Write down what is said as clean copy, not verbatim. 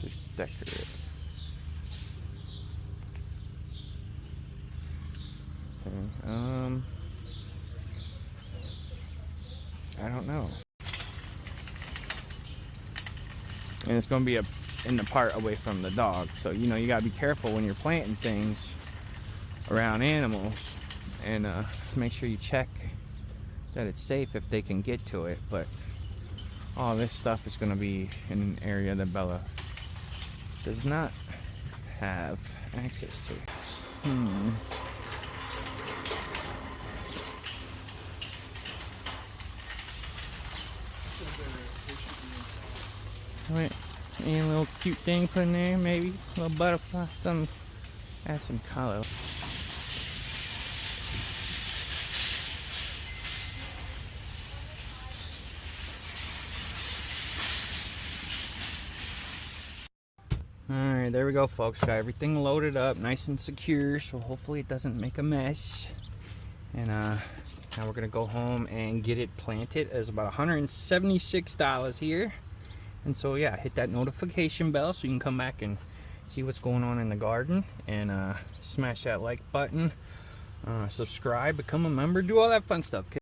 Just decorate. Okay, I don't know. And it's gonna be in the part away from the dog, so you know you gotta be careful when you're planting things around animals, and make sure you check that it's safe if they can get to it. But all this stuff is gonna be in an area that Bella does not have access to. Wait, any little cute thing put in there, maybe a little butterfly, some, add some color. Alright, there we go, folks. Got everything loaded up nice and secure, so hopefully it doesn't make a mess. And now we're gonna go home and get it planted. It's about $176 here. And so yeah, hit that notification bell so you can come back and see what's going on in the garden, and smash that like button, subscribe, become a member, do all that fun stuff.